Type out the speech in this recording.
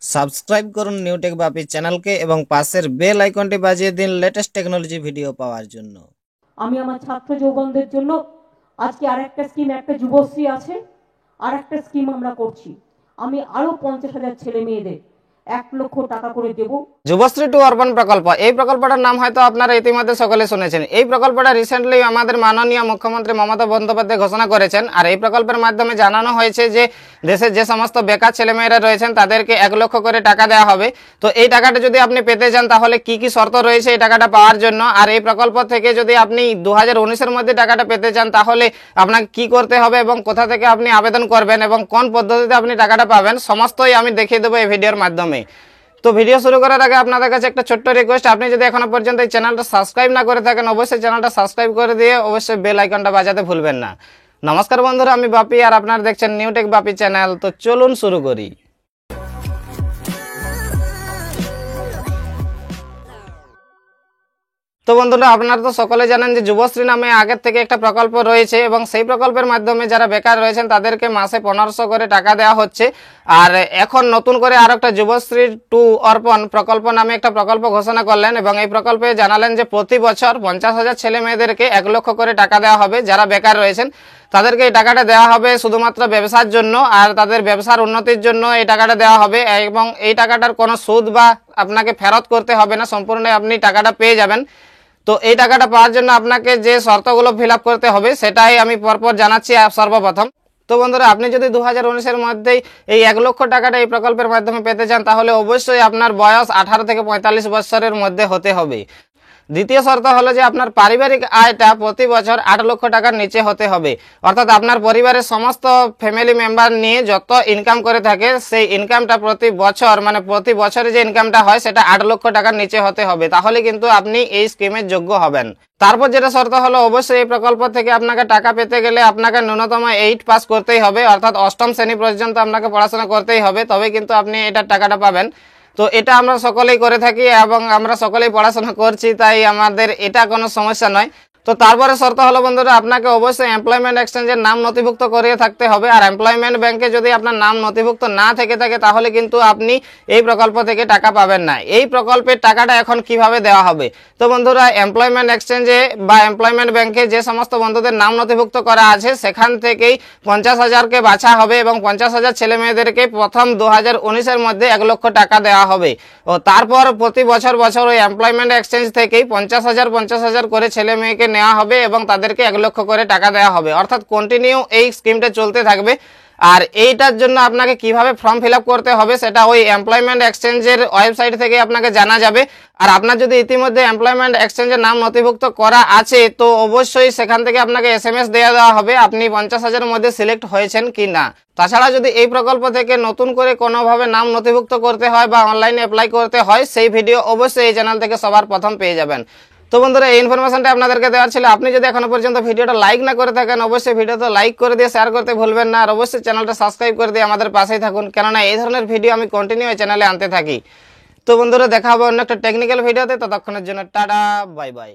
Subscribe করুন Newtech বাপি চ্যানেলকে এবং পাশের বেল আইকনটি বাজিয়ে দিন লেটেস্ট টেকনোলজি ভিডিও পাওয়ার জন্য। আমি আমার ছাত্র যৌবনদের জন্য আজকে আরেকটা স্কিম, একটা যুবশ্রী আছে, আরেকটা স্কিম আমরা করছি। আমি আরো 50,000 ছেলে মেয়েদের 1 লক্ষ টাকা করে দেব। যুবশ্রী টু অর্বান প্রকল্প, এই প্রকল্পটার নাম হয়তো আপনারা ইতিমধ্যে সকলে শুনেছেন। এই প্রকল্পটা রিসেন্টলি আমাদের মাননীয় মুখ্যমন্ত্রী মমতা বন্দ্যোপাধ্যায় ঘোষণা করেছেন। আর এই প্রকল্পের মাধ্যমে জানানো হয়েছে যে দেশের যে সমস্ত বেকার ছেলেমেয়েরা রয়েছেন তাদেরকে 1 লক্ষ করে টাকা দেওয়া হবে। তো এই টাকাটা যদি আপনি পেতে চান তাহলে কি কি শর্ত রয়েছে এই টাকাটা পাওয়ার জন্য, আর এই প্রকল্প থেকে যদি আপনি 2019-এর মধ্যে টাকাটা পেতে চান তাহলে আপনাকে কি করতে হবে এবং কোথা থেকে আপনি আবেদন করবেন এবং কোন পদ্ধতিতে আপনি টাকাটা পাবেন, সমস্তই আমি দেখিয়ে দেবো এই ভিডিওর মাধ্যমে। তো ভিডিও শুরু করার আগে আপনাদের কাছে একটা ছোট্ট রিকোয়েস্ট, আপনি যদি এখনো পর্যন্ত এই চ্যানেলটা সাবস্ক্রাইব না করে থাকেন অবশ্যই চ্যানেলটা সাবস্ক্রাইব করে দিয়ে অবশ্যই বেল আইকনটা বাজাতে ভুলবেন না। নমস্কার বন্ধুরা, আমি বাপি আর আপনারা দেখছেন নিউটেক বাপি চ্যানেল। তো চলুন শুরু করি। তো বন্ধুরা, আপনারা তো সকলে জানেন যে যুবশ্রী নামে আগের থেকে একটা প্রকল্প রয়েছে এবং সেই প্রকল্পের মাধ্যমে যারা বেকার রয়েছেন তাদেরকে মাসে 1500 করে টাকা দেওয়া হচ্ছে। আর এখন নতুন করে আর একটা যুবশ্রী টু অর্পণ প্রকল্প নামে একটা প্রকল্প ঘোষণা করলেন এবং এই প্রকল্পে জানালেন যে প্রতি বছর 50,000 ছেলে মেয়েদেরকে 1 লক্ষ করে টাকা দেওয়া হবে। যারা বেকার রয়েছেন তাদেরকে এই টাকাটা দেওয়া হবে শুধুমাত্র ব্যবসার জন্য, আর তাদের ব্যবসার উন্নতির জন্য এই টাকাটা দেওয়া হবে এবং এই টাকাটার কোনো সুদ বা আপনাকে ফেরত করতে হবে না, সম্পূর্ণ আপনি টাকাটা পেয়ে যাবেন। তো এই টাকাটা পাওয়ার জন্য আপনাকে যে শর্তগুলো ফিল আপ করতে হবে সেটাই আমি পরপর জানাচ্ছি সর্বপ্রথম। তো বন্ধুরা, আপনি যদি 2019-এর মধ্যেই এই 1 লক্ষ টাকাটা এই প্রকল্পের মাধ্যমে পেতে চান তাহলে অবশ্যই আপনার বয়স 18 থেকে 45 বছরের মধ্যে হতে হবে। দ্বিতীয় শর্ত হলো যে আপনার পারিবারিক আয়টা প্রতি বছর 8 লক্ষ টাকার নিচে হতে হবে, অর্থাৎ আপনার পরিবারের সমস্ত ফ্যামিলি মেম্বার নিয়ে যত ইনকাম করে থাকে সেই ইনকামটা প্রতি বছর প্রতি বছরে যে ইনকামটা হয় সেটা 8 লক্ষ টাকার নিচে হতে হবে, তাহলে কিন্তু আপনি এই স্কিমের যোগ্য হবেন। তারপর যেটা শর্ত হলো অবশ্যই এই প্রকল্প থেকে আপনাকে টাকা পেতে গেলে আপনাকে ন্যূনতম 8 পাস করতেই হবে, অর্থাৎ 8ম শ্রেণী পর্যন্ত আপনাকে পড়াশোনা করতেই হবে, তবে কিন্তু আপনি এটার টাকাটা পাবেন। তো এটা আমরা সকলেই করে থাকি এবং আমরা সকলেই পড়াশোনা করছি, তাই আমাদের এটা কোনো সমস্যা নয়। তো তারপরে শর্ত হলো বন্ধুরা, আপনাকে অবশ্যই এমপ্লয়মেন্ট এক্সচেঞ্জের নাম নথিভুক্ত করিয়ে থাকতে হবে, আর এমপ্লয়মেন্ট ব্যাংকে যদি আপনার নাম নথিভুক্ত না থেকে থাকে তাহলে কিন্তু আপনি এই প্রকল্প থেকে টাকা পাবেন না। এই প্রকল্পের টাকাটা এখন কিভাবে দেওয়া হবে? তো বন্ধুরা, এমপ্লয়মেন্ট এক্সচেঞ্জে বা এমপ্লয়মেন্ট ব্যাংকে যে সমস্ত বন্ধুদের নাম নথিভুক্ত করা আছে সেখান থেকেই 50,000কে বাছা হবে এবং 50,000 ছেলে মেয়েদেরকে প্রথম 2019-এর মধ্যে 1 লক্ষ টাকা দেওয়া হবে। ও তারপর প্রতি বছর ওই এমপ্লয়মেন্ট এক্সচেঞ্জ থেকেই 50,000 করে ছেলে মেয়েকে নেওয়া হবে এবং তাদেরকে 1 লক্ষ করে টাকা দেওয়া হবে, অর্থাৎ কন্টিনিউ এই স্কিমটা চলতে থাকবে। আর এইটার জন্য আপনাকে কিভাবে ফর্ম ফিল আপ করতে হবে সেটা ওই এমপ্লয়মেন্ট এক্সচেঞ্জের ওয়েবসাইট থেকে আপনাকে জানা যাবে। আর আপনার যদি ইতিমধ্যে এমপ্লয়মেন্ট এক্সচেঞ্জের নাম নথিভুক্ত করা আছে তো অবশ্যই সেখান থেকে আপনাকে SMS দেওয়া হবে আপনি 50,000-এর মধ্যে সিলেক্ট হয়েছেন কি না। তাছাড়া যদি এই প্রকল্প থেকে নতুন করে কোনোভাবে নাম নথিভুক্ত করতে হয় বা অনলাইনে অ্যাপ্লাই করতে হয় সেই ভিডিও অবশ্যই এই চ্যানেল থেকে সবার প্রথম পেয়ে যাবেন। তো বন্ধুরা, এই ইনফরমেশনটা আপনাদেরকে দেওয়ার ছিল। আপনি যদি এখনো পর্যন্ত ভিডিওটা লাইক না করে থাকেন অবশ্যই ভিডিওটা লাইক করে দিয়ে শেয়ার করতে ভুলবেন না, আর অবশ্যই চ্যানেলটা সাবস্ক্রাইব করে দিয়ে আমাদের পাশেই থাকুন, কেননা এই ধরনের ভিডিও আমি কন্টিনিউ এই চ্যানেলে আনতে থাকি। তো বন্ধুরা, দেখা হবে অন্য একটা টেকনিক্যাল ভিডিওতে, ততক্ষণের জন্য টাটা, বাই বাই।